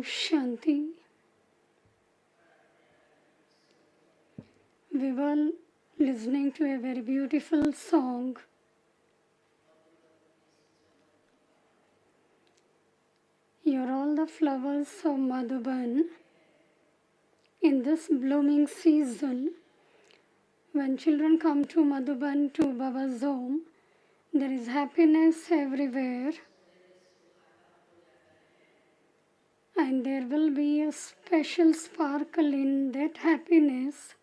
Shanti. We were listening to a very beautiful song. You're all the flowers of Madhuban. In this blooming season, when children come to Madhuban, to Baba's home, there is happiness everywhere. And there will be a special sparkle in that happiness.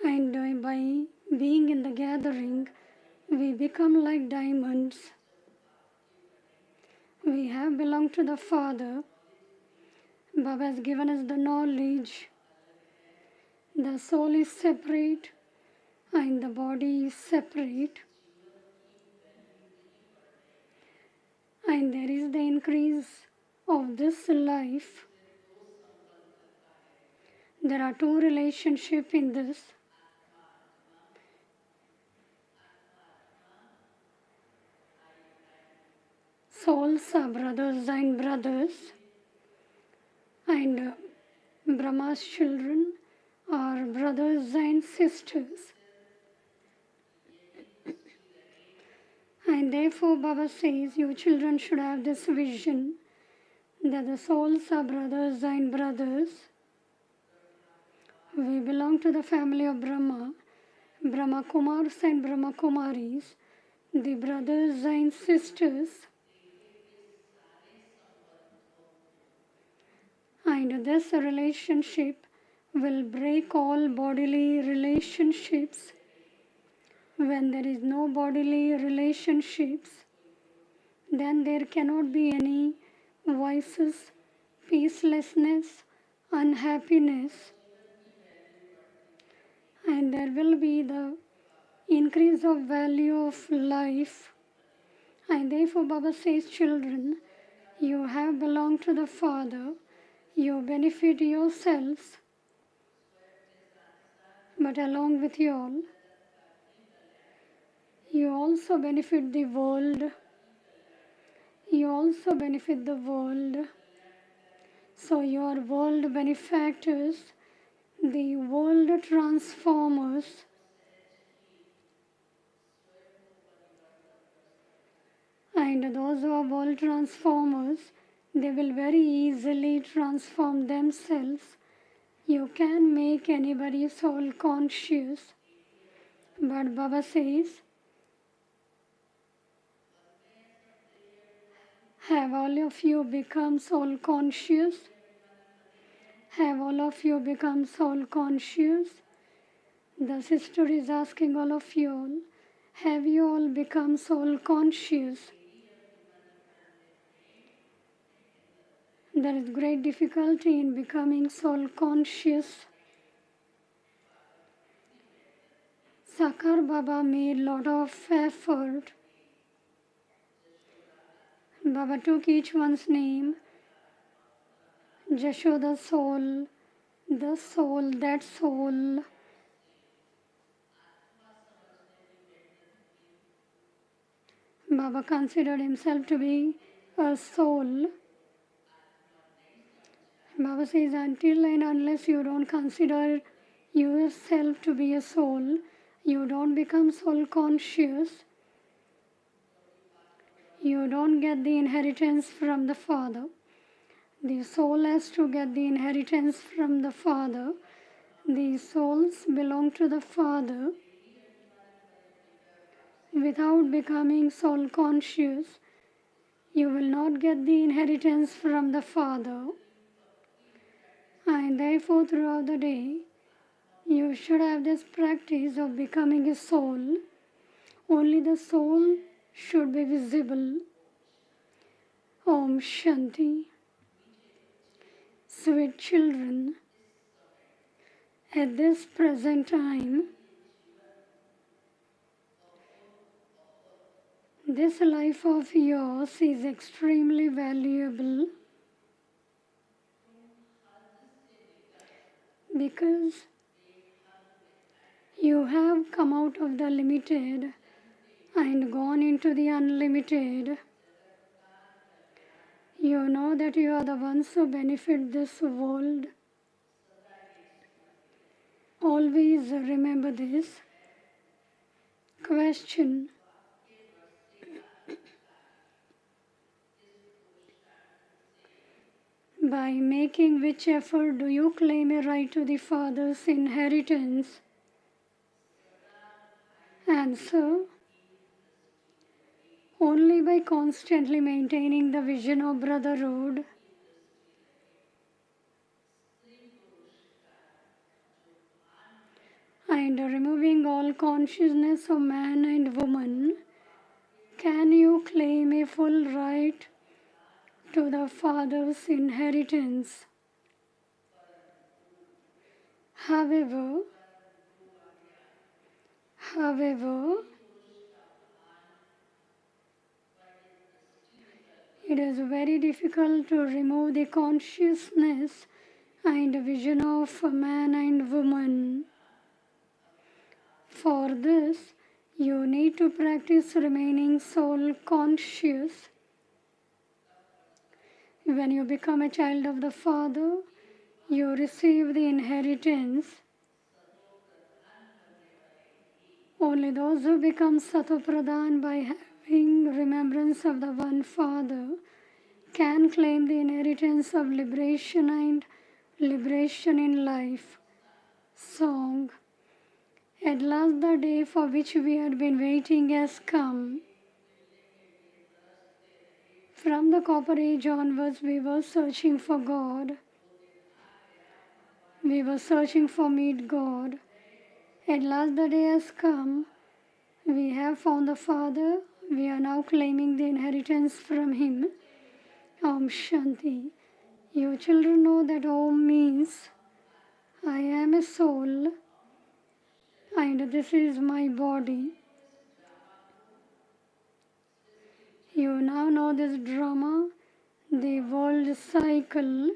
And by being in the gathering, we become like diamonds. We have belonged to the Father. Baba has given us the knowledge. The soul is separate and the body is separate. And there is the increase of this life. There are two relationships in this. Souls are brothers and brothers, and Brahma's children are brothers and sisters. And therefore Baba says, you children should have this vision that the souls are brothers and brothers. We belong to the family of Brahma, Brahma Kumaris and Brahma Kumaris, the brothers and sisters. And this relationship will break all bodily relationships. When there is no bodily relationships, then there cannot be any vices, peacelessness, unhappiness. And there will be the increase of value of life. And therefore Baba says, children, you have belonged to the Father. You benefit yourselves, but along with you all, you also benefit the world. You also benefit the world. So you are world benefactors, the world transformers. And those who are world transformers, they will very easily transform themselves. You can make anybody soul conscious. But Baba says, have all of you become soul conscious? Have all of you become soul conscious? The sister is asking all of you all, have you all become soul conscious? There is great difficulty in becoming soul conscious. Sakar Baba made lot of effort. Baba took each one's name, Jashoda soul, the soul, that soul. Baba considered himself to be a soul. Baba says, until and unless you don't consider yourself to be a soul, you don't become soul conscious. You don't get the inheritance from the Father. The soul has to get the inheritance from the Father. The souls belong to the Father. Without becoming soul conscious, you will not get the inheritance from the Father. And therefore, throughout the day, you should have this practice of becoming a soul. Only the soul should be visible. Om Shanti. Sweet children, at this present time, this life of yours is extremely valuable. Because you have come out of the limited and gone into the unlimited. You know that you are the ones who benefit this world. Always remember this. Question. By making which effort do you claim a right to the Father's inheritance? Answer. Only by constantly maintaining the vision of brotherhood. And removing all consciousness of man and woman, can you claim a full right to the Father's inheritance? However, it is very difficult to remove the consciousness and vision of man and woman. For this, you need to practice remaining soul conscious. When you become a child of the Father, you receive the inheritance. Only those who become Satopradhan by having remembrance of the one Father can claim the inheritance of liberation and liberation in life. Song. At last the day for which we had been waiting has come. From the Copper Age onwards, we were searching for God. We were searching for meet God. At last the day has come. We have found the Father. We are now claiming the inheritance from Him. Om Shanti. You children know that Om means I am a soul and this is my body. You now know this drama, the world cycle,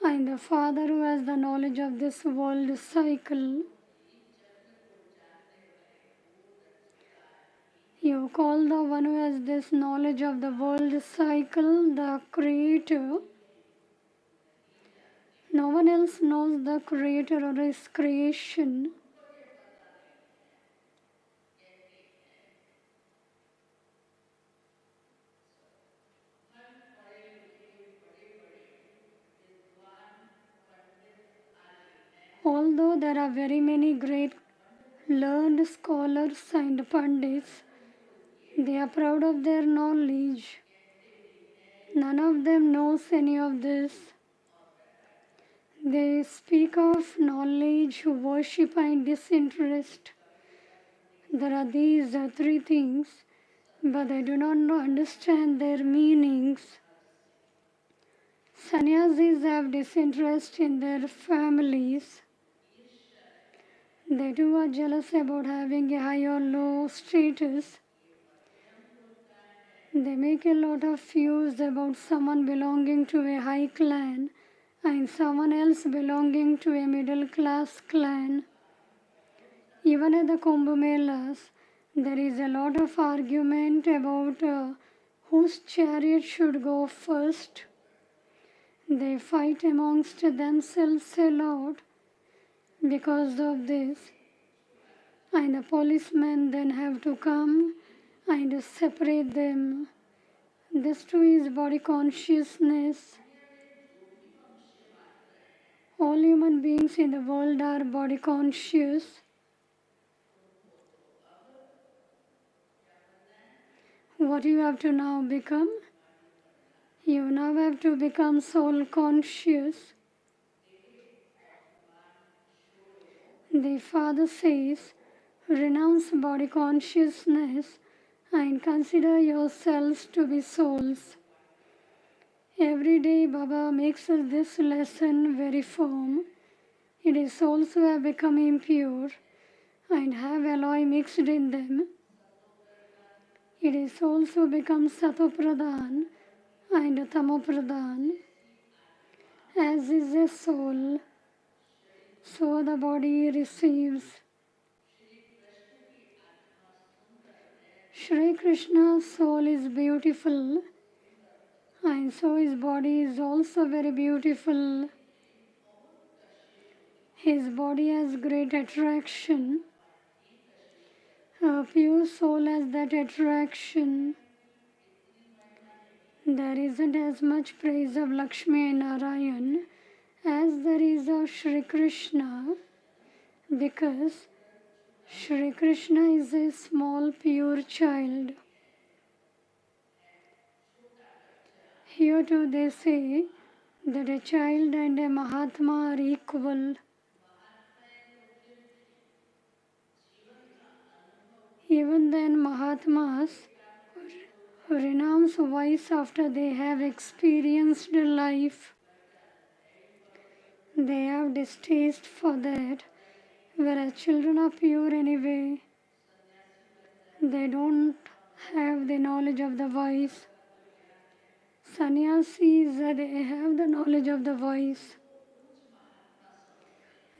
and the Father who has the knowledge of this world cycle. You call the one who has this knowledge of the world cycle the Creator. No one else knows the Creator or His creation. Although there are very many great learned scholars and pandits, they are proud of their knowledge. None of them knows any of this. They speak of knowledge, worship and disinterest. There are these three things, but they do not understand their meanings. Sannyasis have disinterest in their families. They too are jealous about having a high or low status. They make a lot of fuss about someone belonging to a high clan and someone else belonging to a middle class clan. Even at the Kumbh Melas, there is a lot of argument about whose chariot should go first. They fight amongst themselves a lot because of this. And the policemen then have to come and separate them. This too is body consciousness. All human beings in the world are body conscious. What you have to now become? You now have to become soul conscious. The Father says, renounce body consciousness and consider yourselves to be souls. Every day Baba makes us this lesson very firm. It is souls who have become impure and have alloy mixed in them. It is souls who become Satopradhan and Tamopradhan. As is a soul, so the body receives. Shri Krishna's soul is beautiful, and so his body is also very beautiful. His body has great attraction. A pure soul has that attraction. There isn't as much praise of Lakshmi and Narayan as there is of Shri Krishna, because Shri Krishna is a small pure child. Here too they say that a child and a Mahatma are equal. Even then, Mahatmas renounce vice after they have experienced life. They have distaste for that, whereas children are pure anyway. They don't have the knowledge of the vice. Sannyasis, they have the knowledge of the vice.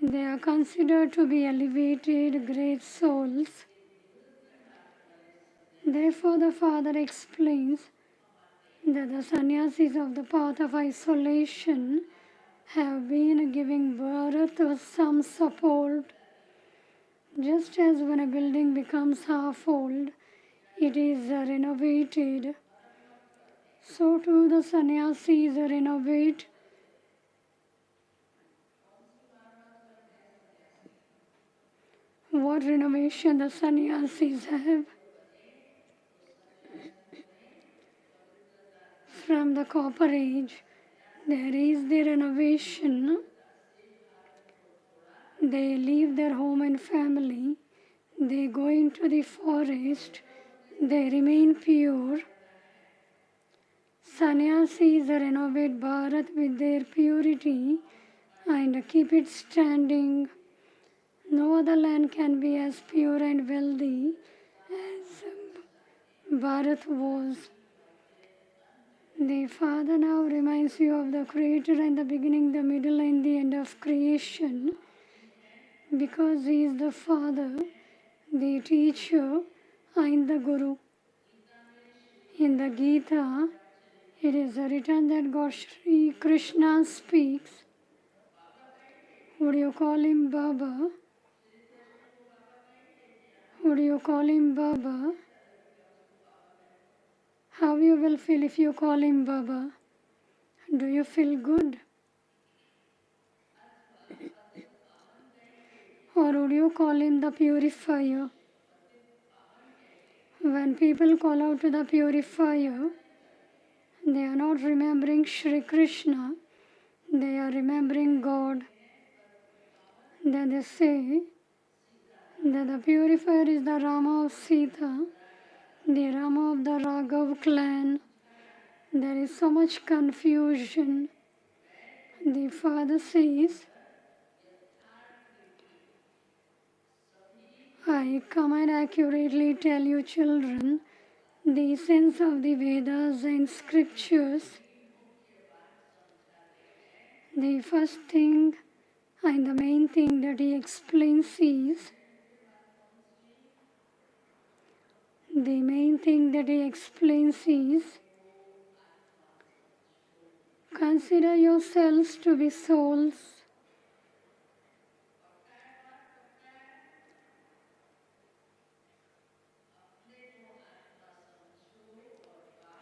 They are considered to be elevated, great souls. Therefore, the Father explains that the sannyasis of the path of isolation have been giving birth to some support. Just as when a building becomes half old, it is renovated, so too the sannyasis renovate. What renovation the sannyasis have? From the copper age, there is the renovation. They leave their home and family, they go into the forest, they remain pure. Sannyasis renovate Bharat with their purity and keep it standing. No other land can be as pure and wealthy as Bharat was. The Father now reminds you of the Creator and the beginning, the middle and the end of creation, because He is the Father, the Teacher and the Guru. In the Gita, it is written that God Shri Krishna speaks. Would you call Him Baba? Would you call Him Baba? How you will feel if you call Him Baba? Do you feel good? Or would you call Him the Purifier? When people call out to the Purifier, they are not remembering Shri Krishna, they are remembering God. Then they say that the Purifier is the Rama of Sita, the Rama of the Raghav clan. There is so much confusion. The Father says, I come and accurately tell you, children, the essence of the Vedas and scriptures. The first thing and the main thing that He explains is, consider yourselves to be souls.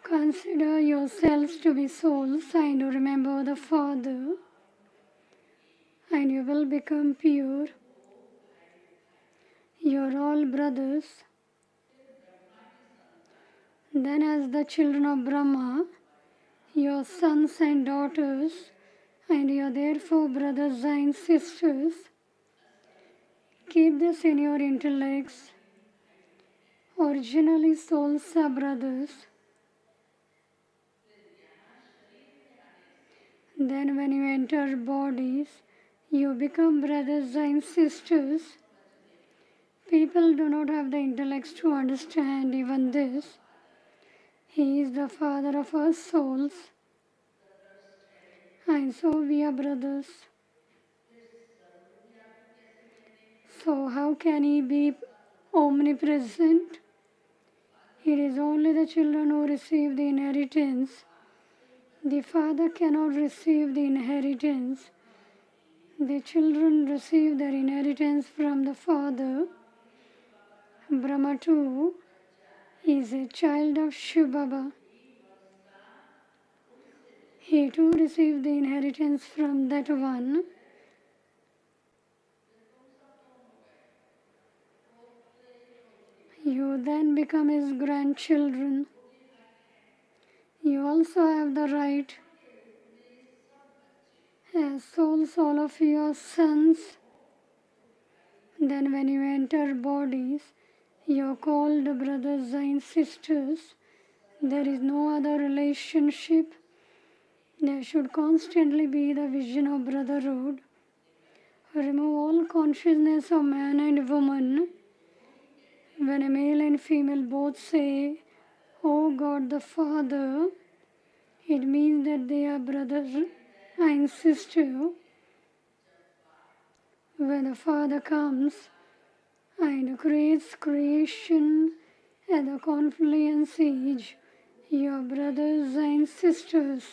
Consider yourselves to be souls and remember the Father, and you will become pure. You are all brothers. Then, as the children of Brahma, your sons and daughters, and you are therefore brothers and sisters, keep this in your intellects. Originally, souls are brothers. Then, when you enter bodies, you become brothers and sisters. People do not have the intellects to understand even this. He is the Father of our souls, and so we are brothers. So how can He be omnipresent? It is only the children who receive the inheritance. The father cannot receive the inheritance. The children receive their inheritance from the father. Brahma too is a child of Shiv Baba. He too received the inheritance from that one. You then become his grandchildren. You also have the right, as souls, all of you are sons. Then when you enter bodies, you are called brothers and sisters. There is no other relationship. There should constantly be the vision of brotherhood. Remove all consciousness of man and woman. When a male and female both say, "Oh God the Father," it means that they are brother and sister. When the Father comes and creates creation at the confluence age, you are brothers and sisters.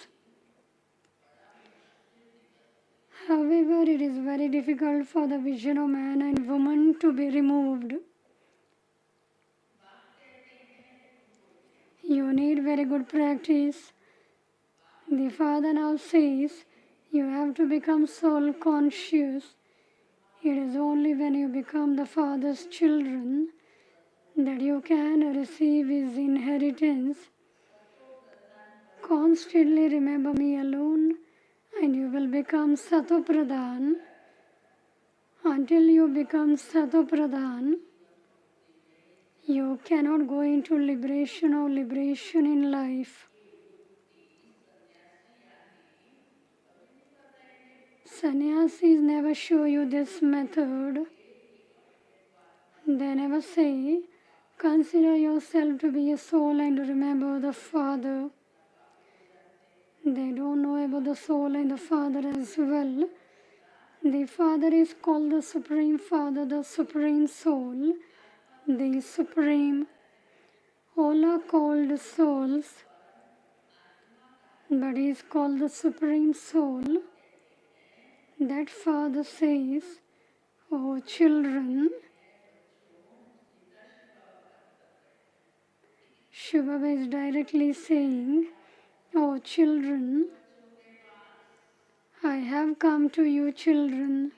However, it is very difficult for the vision of man and woman to be removed. You need very good practice. The Father now says, you have to become soul conscious. It is only when you become the Father's children that you can receive His inheritance. Constantly remember me alone and you will become Satopradhan. Until you become Satopradhan, you cannot go into liberation or liberation in life. Sannyasis never show you this method. They never say, consider yourself to be a soul and remember the Father. They don't know about the soul and the Father as well. The Father is called the Supreme Father, the Supreme Soul, the Supreme. All are called souls, but He is called the Supreme Soul. That Father says, "Oh children," Shiv Baba is directly saying, "Oh children, I have come to you children."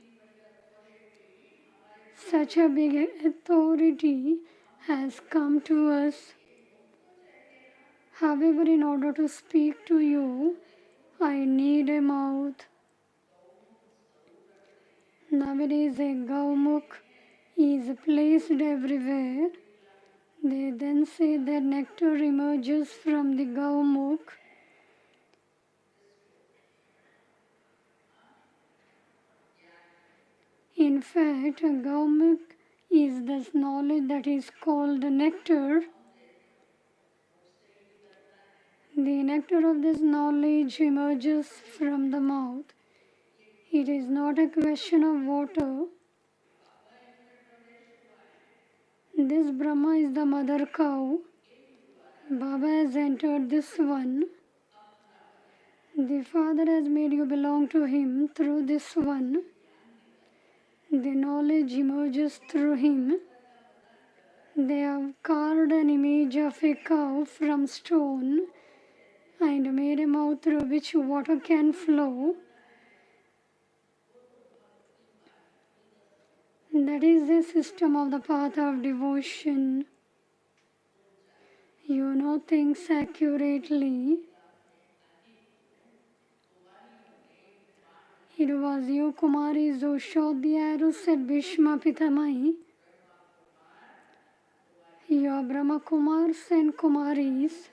Such a big authority has come to us. However, in order to speak to you, I need a mouth. Nowadays, a Gaumukh is placed everywhere. They then say that nectar emerges from the Gaumukh. In fact, Gaumukh is this knowledge that is called nectar. The nectar of this knowledge emerges from the mouth. It is not a question of water. This Brahma is the mother cow. Baba has entered this one. The Father has made you belong to Him through this one. The knowledge emerges through Him. They have carved an image of a cow from stone and made a mouth through which water can flow. That is the system of the path of devotion. You know things accurately. It was you, Kumaris, who shot the arrows at Bhishma Pitamahi. You are Brahma Kumars and Kumaris.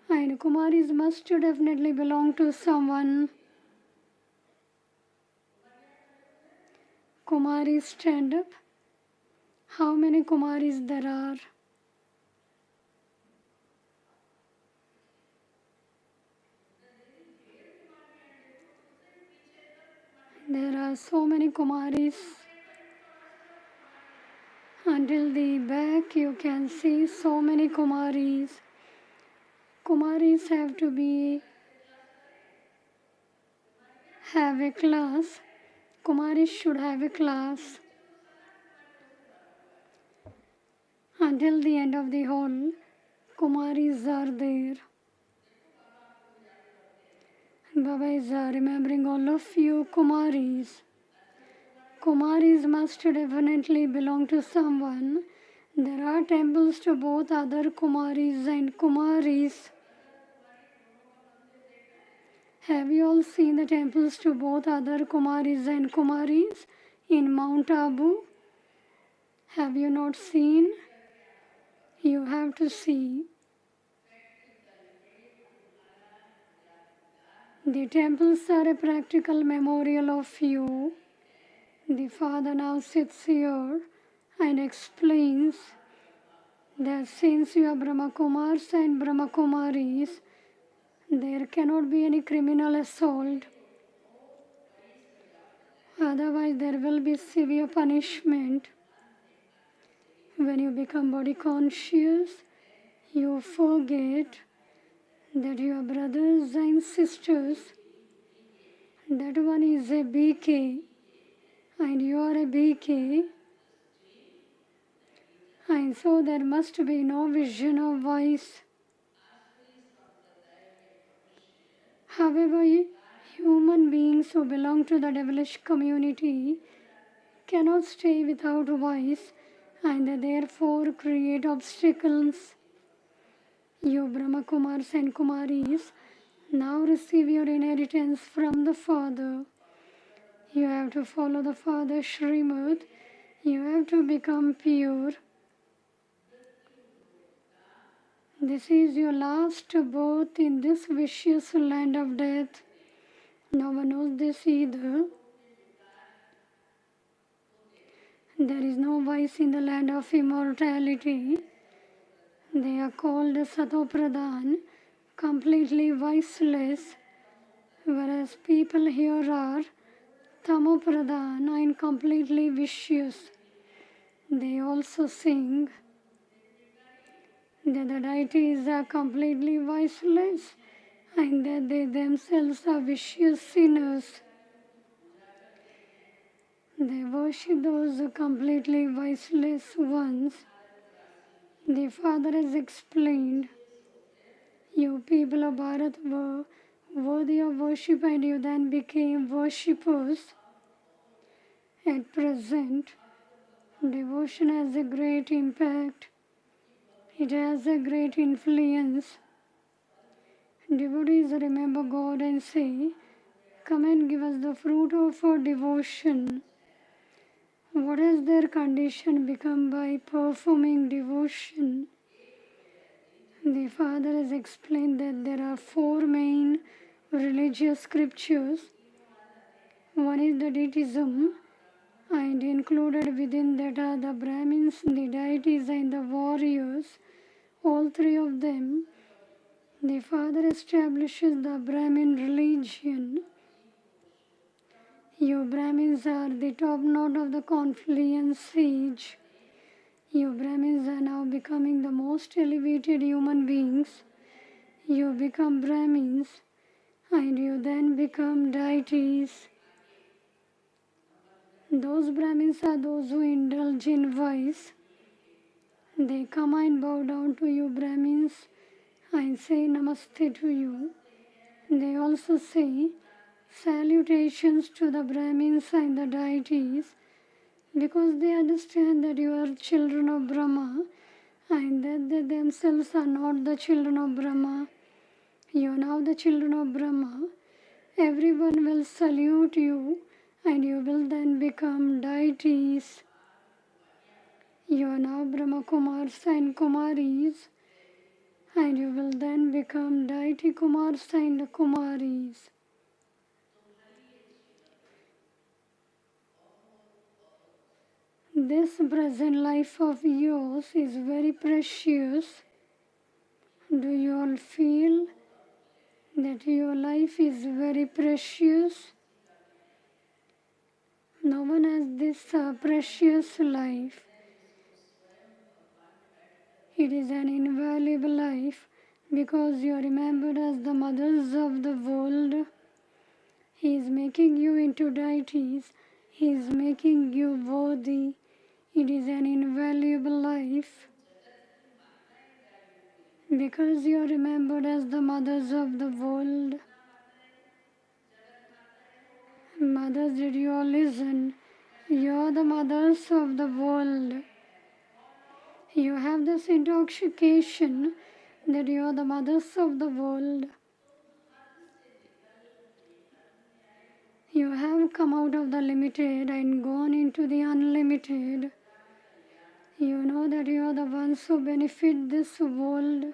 And Kumaris must definitely belong to someone. Kumaris, stand up. How many Kumaris there are? There are so many Kumaris. Until the back you can see so many Kumaris. Kumaris have a class. Kumaris should have a class. Until the end of the hall, Kumaris are there. Baba is remembering all of you Kumaris. Kumaris must definitely belong to someone. There are temples to both other Kumaris and Kumaris. Have you all seen the temples to both other Kumaris and Kumaris in Mount Abu? Have you not seen? You have to see. The temples are a practical memorial of you. The Father now sits here and explains that since you are Brahma Kumars and Brahma Kumaris, there cannot be any criminal assault. Otherwise, there will be severe punishment. When you become body conscious, you forget that you are brothers and sisters. That one is a BK and you are a BK. And so there must be no vision of vice. However, human beings who belong to the devilish community cannot stay without vice and they therefore create obstacles. You Brahma Kumars and Kumaris now receive your inheritance from the Father. You have to follow the Father's Srimad. You have to become pure. This is your last birth in this vicious land of death. No one knows this either. There is no vice in the land of immortality. They are called Satopradhan, completely viceless, whereas people here are Tamopradhan and completely vicious. They also sing that the deities are completely viceless and that they themselves are vicious sinners. They worship those completely viceless ones. The Father has explained, you people of Bharat were worthy of worship and you then became worshippers. At present, devotion has a great impact. It has a great influence. Devotees remember God and say, come and give us the fruit of our devotion. What has their condition become by performing devotion? The Father has explained that there are 4 main religious scriptures. One is the deitism, and included within that are the Brahmins, the deities and the warriors. All 3 of them. The Father establishes the Brahmin religion. You Brahmins are the top knot of the confluence age. You Brahmins are now becoming the most elevated human beings. You become Brahmins and you then become deities. Those Brahmins are those who indulge in vice. They come and bow down to you Brahmins and say namaste to you. They also say salutations to the Brahmins and the deities because they understand that you are children of Brahma and that they themselves are not the children of Brahma. You are now the children of Brahma. Everyone will salute you and you will then become deities. You are now Brahma Kumars and Kumaris and you will then become deity Kumars and Kumaris. This present life of yours is very precious. Do you all feel that your life is very precious? No one has this precious life. It is an invaluable life because you are remembered as the mothers of the world. He is making you into deities. He is making you worthy. It is an invaluable life because you are remembered as the mothers of the world. Mothers, did you all listen? You are the mothers of the world. You have this intoxication that you are the mothers of the world. You have come out of the limited and gone into the unlimited. You know that you are the ones who benefit this world.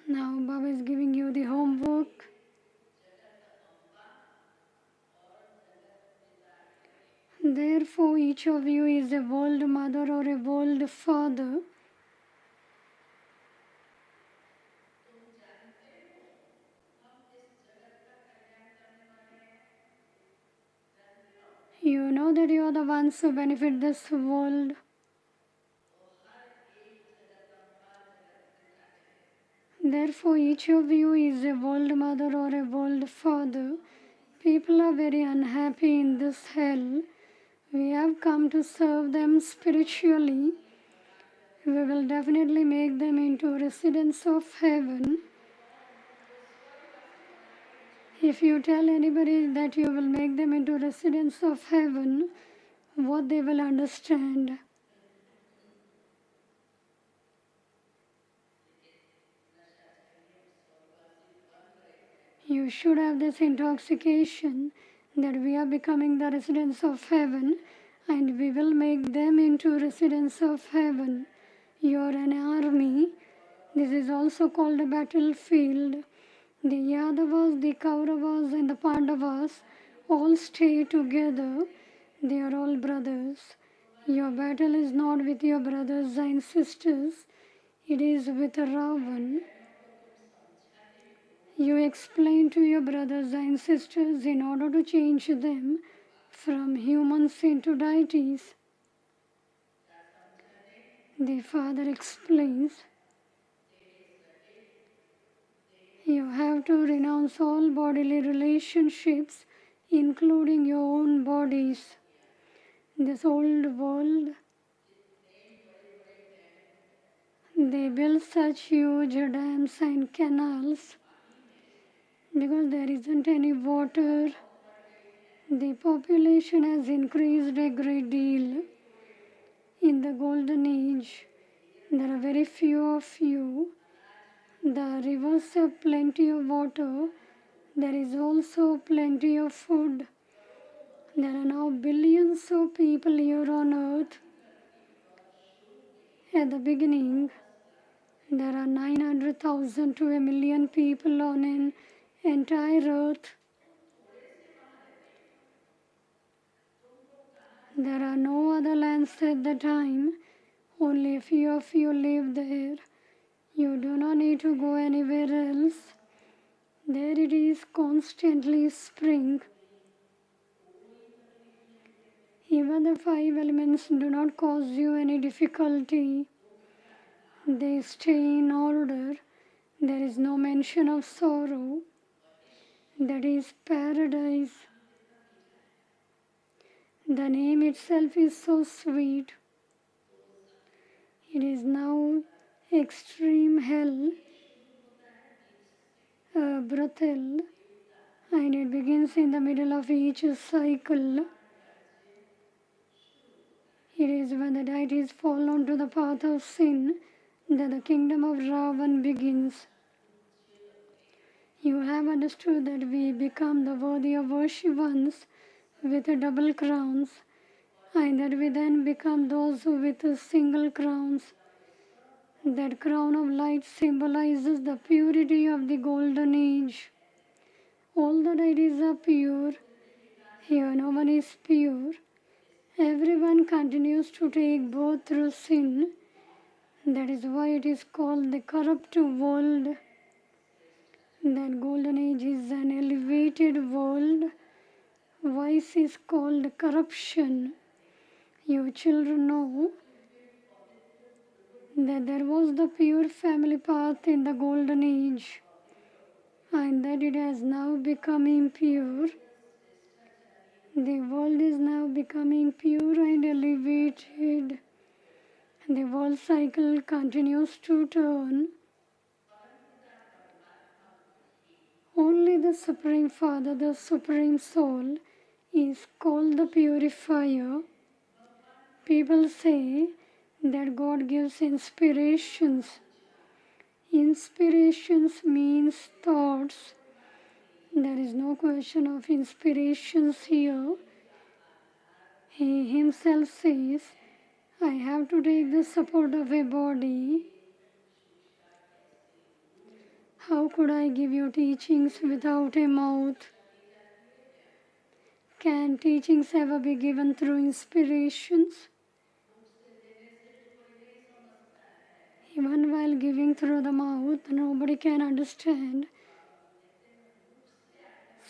Now Baba is giving you the homework. Therefore, each of you is a world mother or a world father. You know that you are the ones who benefit this world. Therefore, each of you is a world mother or a world father. People are very unhappy in this hell. We have come to serve them spiritually. We will definitely make them into residents of heaven. If you tell anybody that you will make them into residents of heaven, what they will understand? You should have this intoxication that we are becoming the residents of heaven and we will make them into residents of heaven. You are an army. This is also called a battlefield. The Yadavas, the Kauravas and the Pandavas all stay together. They are all brothers. Your battle is not with your brothers and sisters. It is with Ravan. You explain to your brothers and sisters in order to change them from humans into deities. The Father explains, you have to renounce all bodily relationships, including your own bodies. This old world, they build such huge dams and canals because there isn't any water. The population has increased a great deal. In the golden age, there are very few of you. The rivers have plenty of water. There is also plenty of food. There are now billions of people here on earth. At the beginning, there are 900,000 to 1,000,000 people on an entire earth. There are no other lands at the time. Only a few of you live there. You do not need to go anywhere else. There it is constantly spring. Even the 5 elements do not cause you any difficulty. They stay in order. There is no mention of sorrow. That is paradise. The name itself is so sweet. It is now extreme hell, brothel, and it begins in the middle of each cycle. It is when the deities fall onto the path of sin that the kingdom of Ravan begins. You have understood that we become the worthy of worship ones with double crowns, and that we then become those with single crowns. That crown of light symbolizes the purity of the golden age. All the deities are pure. Here no one is pure. Everyone continues to take birth through sin. That is why it is called the corrupt world. That golden age is an elevated created world, vice is called corruption. You children know that there was the pure family path in the golden age and that it has now become impure. The world is now becoming pure and elevated. The world cycle continues to turn. Only the Supreme Father, the Supreme Soul, is called the purifier. People say that God gives inspirations. Inspirations means thoughts. There is no question of inspirations here. He himself says, I have to take the support of a body. How could I give you teachings without a mouth? Can teachings ever be given through inspirations? Even while giving through the mouth, nobody can understand.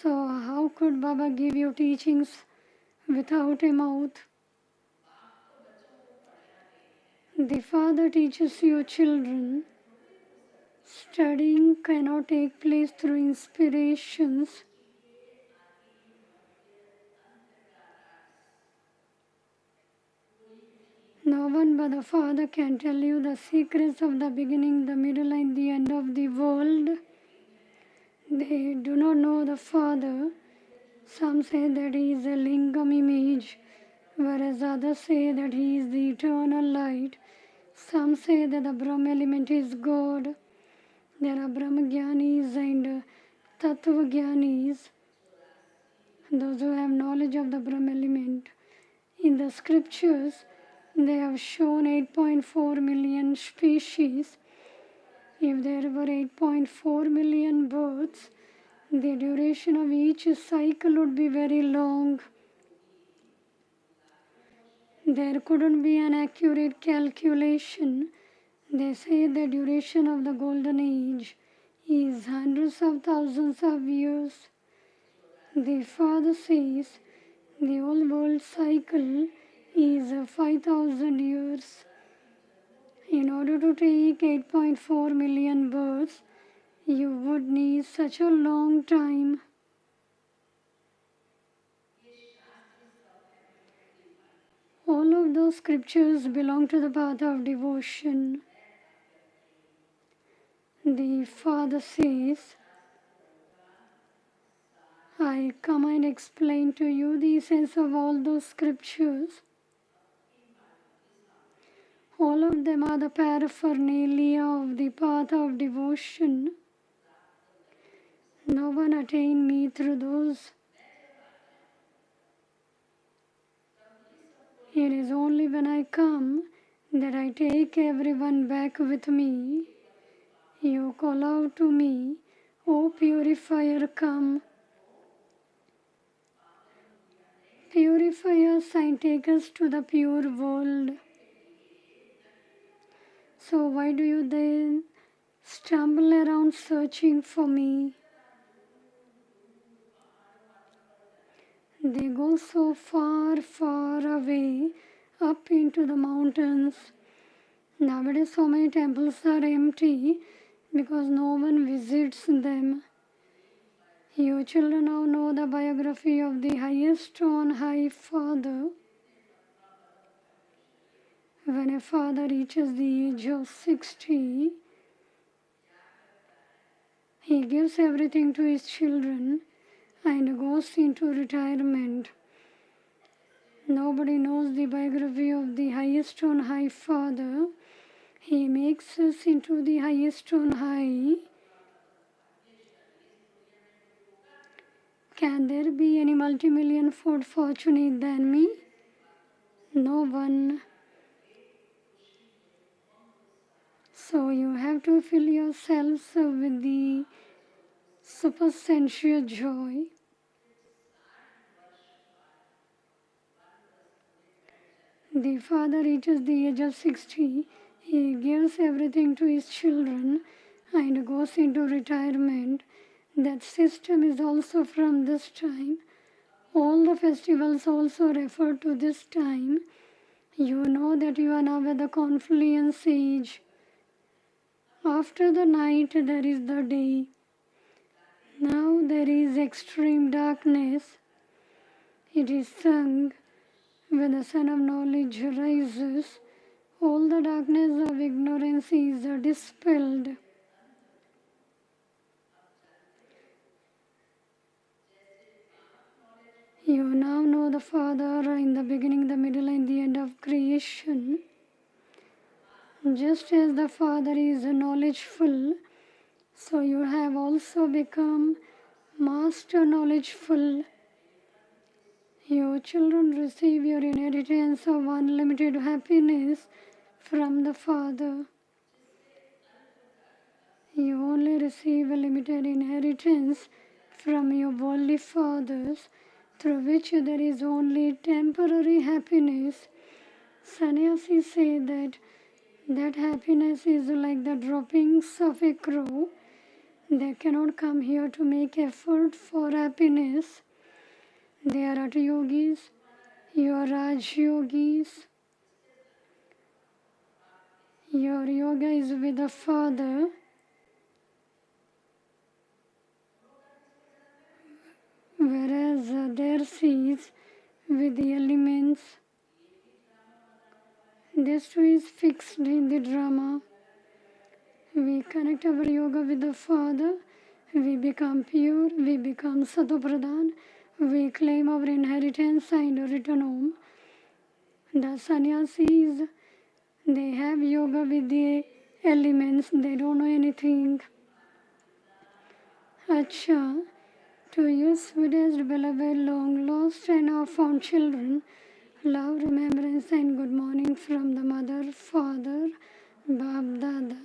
So how could Baba give you teachings without a mouth? The Father teaches you children. Studying cannot take place through inspirations. No one but the Father can tell you the secrets of the beginning, the middle, and the end of the world. They do not know the Father. Some say that He is a lingam image, whereas others say that He is the eternal light. Some say that the Brahma element is God. There are Brahmagyanis and Tattvagyanis, those who have knowledge of the Brahma element. In the scriptures, they have shown 8.4 million species. If there were 8.4 million births, the duration of each cycle would be very long. There couldn't be an accurate calculation. They say the duration of the golden age is hundreds of thousands of years. The Father says the whole world cycle is 5,000 years. In order to take 8.4 million births, you would need such a long time. All of those scriptures belong to the path of devotion. The Father says, I come and explain to you the essence of all those scriptures. All of them are the paraphernalia of the path of devotion. No one attained me through those. It is only when I come that I take everyone back with me. You call out to me, O purifier, come. Purify us and take us to the pure world. So why do you then stumble around searching for me? They go so far, far away, up into the mountains. Nowadays so many temples are empty because no one visits them. You children now know the biography of the highest on high Father. When a father reaches the age of 60, he gives everything to his children and goes into retirement. Nobody knows the biography of the highest on high Father. He makes us into the highest on high. Can there be any multi-million fold fortunate than me? No one. So you have to fill yourselves with the supersensuous joy. The father reaches the age of 60. He gives everything to his children and goes into retirement. That system is also from this time. All the festivals also refer to this time. You know that you are now at the confluence age. After the night there is the day. Now there is extreme darkness. It is sung when the sun of knowledge rises. All the darkness of ignorance is dispelled. You now know the Father in the beginning, the middle, and the end of creation. Just as the Father is knowledgeful, so you have also become master knowledgeful. Your children receive your inheritance of unlimited happiness from the Father. You only receive a limited inheritance from your worldly fathers, through which there is only temporary happiness. Sannyasis say that happiness is like the droppings of a crow. They cannot come here to make effort for happiness. They are Hatha yogis, you are Raj yogis. Your yoga is with the Father, whereas theirs is with the elements. This too is fixed in the drama. We connect our yoga with the Father, we become pure, we become Satopradhan, we claim our inheritance and return home. The sannyasis, they have yoga with the elements, they don't know anything. Acha, to you sweetest beloved, long lost and now found children, love, remembrance and good morning from the Mother, Father, Bab Dada.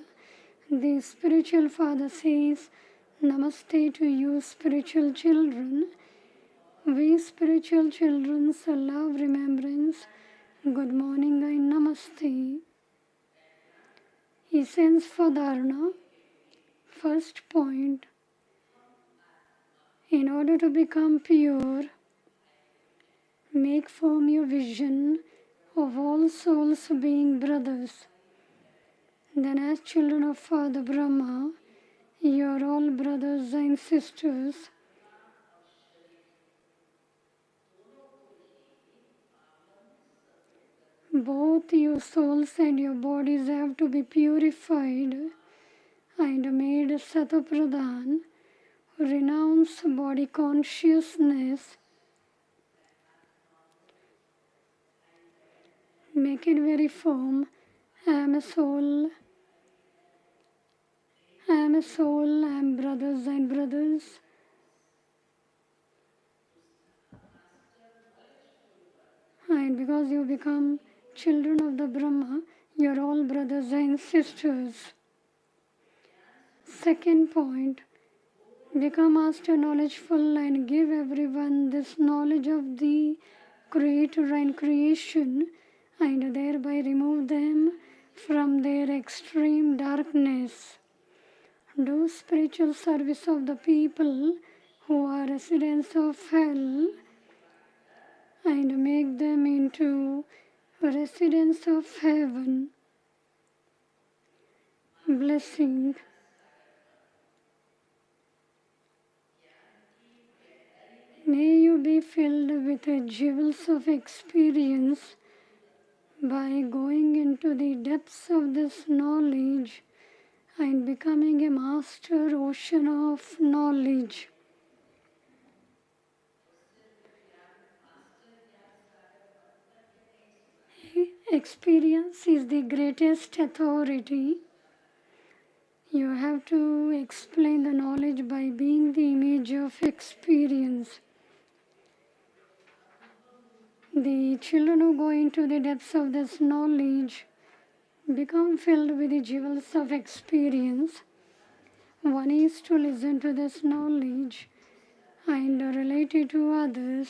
The spiritual father says, Namaste to you spiritual children. We spiritual children love, remembrance, good morning and Namaste. Essence for Dharana. First point. In order to become pure, make firm your vision of all souls being brothers. Then as children of Father Brahma, you are all brothers and sisters. Both your souls and your bodies have to be purified and made Satopradhan. Renounce body consciousness. Make it very firm. I am a soul. I am a soul. I am brothers and brothers. And because you become children of the Brahma, you are all brothers and sisters. Second point, become master knowledgeful and give everyone this knowledge of the Creator and creation, and thereby remove them from their extreme darkness. Do spiritual service of the people who are residents of hell and make them into residents of heaven. Blessing. May you be filled with jewels of experience by going into the depths of this knowledge and becoming a master ocean of knowledge. Experience is the greatest authority. You have to explain the knowledge by being the image of experience. The children who go into the depths of this knowledge become filled with the jewels of experience. One is to listen to this knowledge and relate it to others,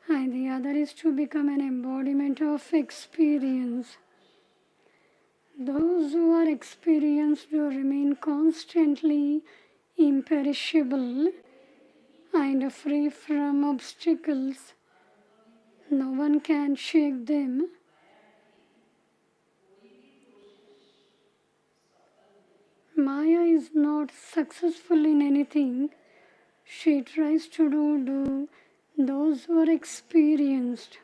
and the other is to become an embodiment of experience. Those who are experienced will remain constantly imperishable, and free from obstacles. No one can shake them. Maya is not successful in anything she tries to do those who are experienced.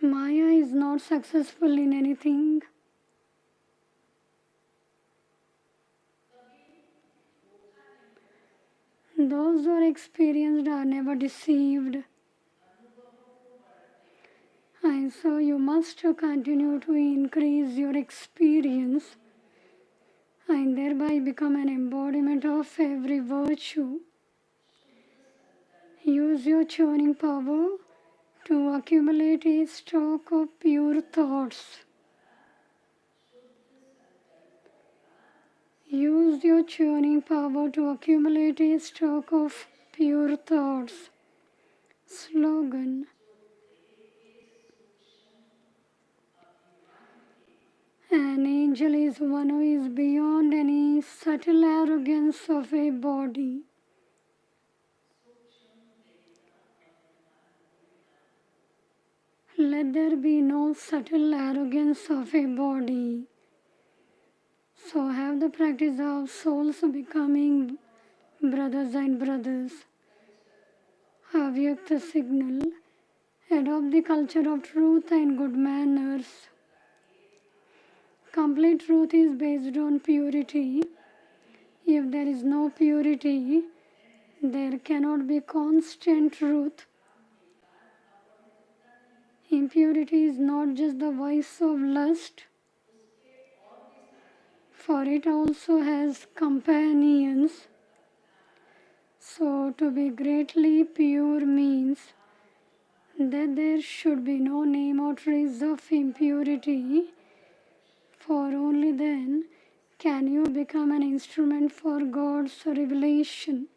Maya is not successful in anything. Those who are experienced are never deceived. And so you must continue to increase your experience and thereby become an embodiment of every virtue. Use your churning power to accumulate a stock of pure thoughts. Use your churning power to accumulate a stock of pure thoughts. Slogan: an angel is one who is beyond any subtle arrogance of a body. Let there be no subtle arrogance of a body. So have the practice of souls becoming brothers and brothers. Avyakta signal. Adopt the culture of truth and good manners. Complete truth is based on purity. If there is no purity, there cannot be constant truth. Impurity is not just the vice of lust, for it also has companions. So to be greatly pure means that there should be no name or trace of impurity, for only then can you become an instrument for God's revelation.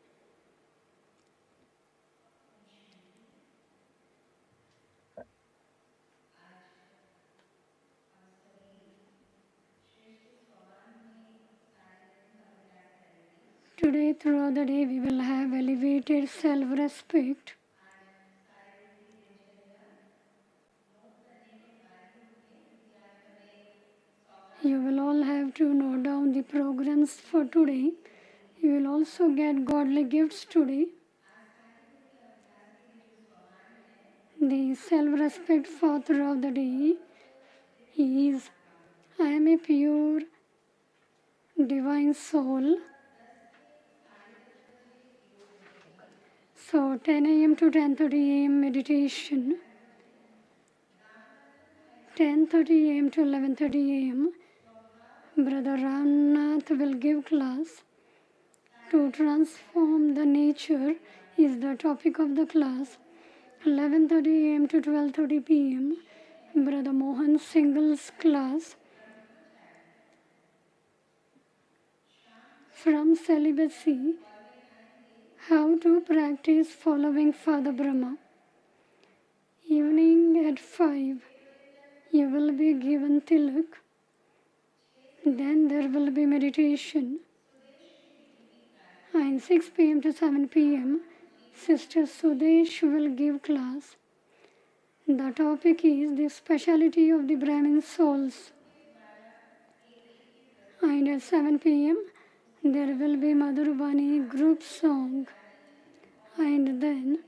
Today, throughout the day, we will have elevated self-respect. You will all have to note down the programs for today. You will also get godly gifts today. The self-respect for throughout the day is: I am a pure divine soul. So 10 a.m. to 10:30 a.m. meditation, 10:30 a.m. to 11:30 a.m. Brother Ramnath will give class. To transform the nature is the topic of the class. 11:30 a.m. to 12:30 p.m. Brother Mohan Singhal's class. From celibacy, how to practice following Father Brahma. Evening at 5, you will be given tilak. Then there will be meditation. And 6 p.m. to 7 p.m., Sister Sudesh will give class. The topic is the speciality of the Brahmin souls. And at 7 p.m., there will be Madhubani group song. And then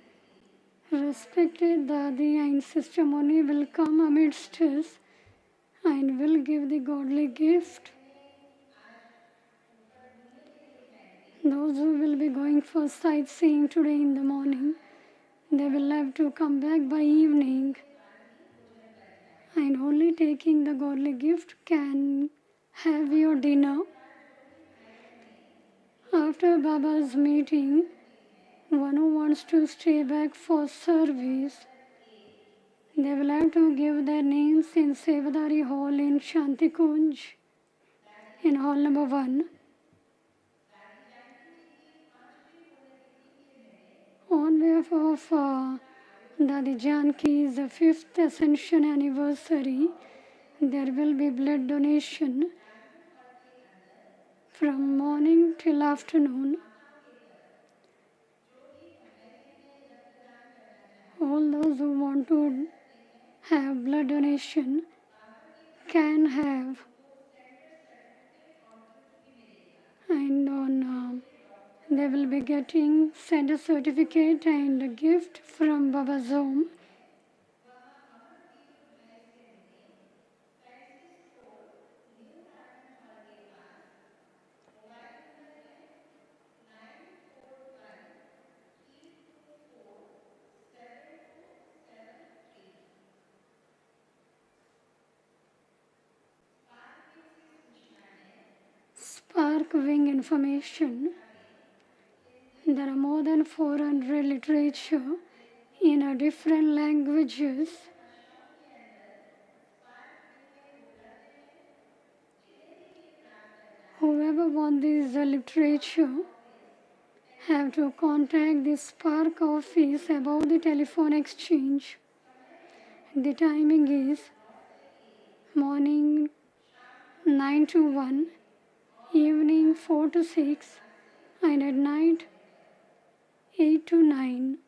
respected Dadi and Sister Moni will come amidst us and will give the godly gift. Those who will be going for sightseeing today in the morning, they will have to come back by evening. And only taking the godly gift can have your dinner. After Baba's meeting, one who wants to stay back for service, they will have to give their names in Sevadari Hall in Shanti Kunj, in hall number 1. On behalf of Dadi Janki's 5th Ascension anniversary, there will be blood donation from morning till afternoon. All those who want to have blood donation can have, and they will be getting sent a certificate and a gift from Baba's home. Spark wing information. There are more than 400 literature in different languages. Whoever wants this literature have to contact the Spark office about the telephone exchange. The timing is morning 9 to 1, evening 4 to 6, and at night 8 to 9.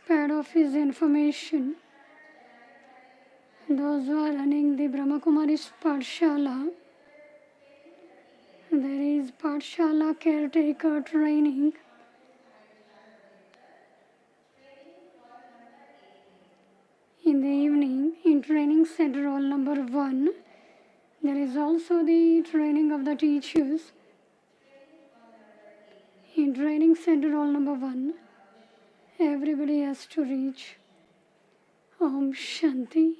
Pad office information. Those who are running the Brahma Kumaris Pathshala, there is Pathshala caretaker training. In the evening, in training center roll number 1, there is also the training of the teachers. In training center roll number 1, everybody has to reach. Om Shanti.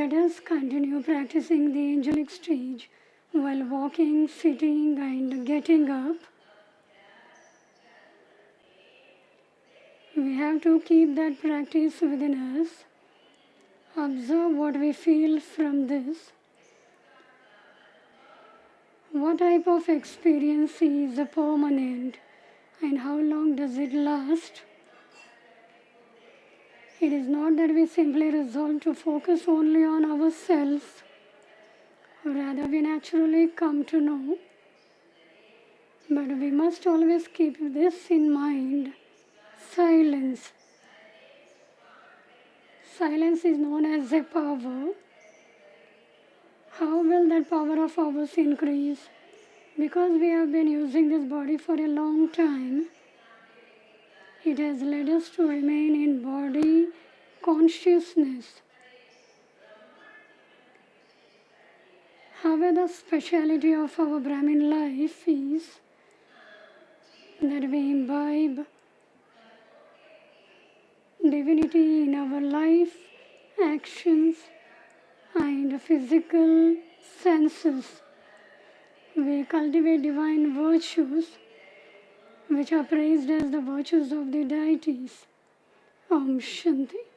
Let us continue practicing the angelic stage while walking, sitting, and getting up. We have to keep that practice within us. Observe what we feel from this. What type of experience is permanent and how long does it last? It is not that we simply resolve to focus only on ourselves. Rather, we naturally come to know. But we must always keep this in mind. Silence. Silence is known as a power. How will that power of ours increase? Because we have been using this body for a long time, it has led us to remain in body consciousness. However, the speciality of our Brahmin life is that we imbibe divinity in our life, actions, and physical senses. We cultivate divine virtues which are praised as the virtues of the deities. Om Shanti.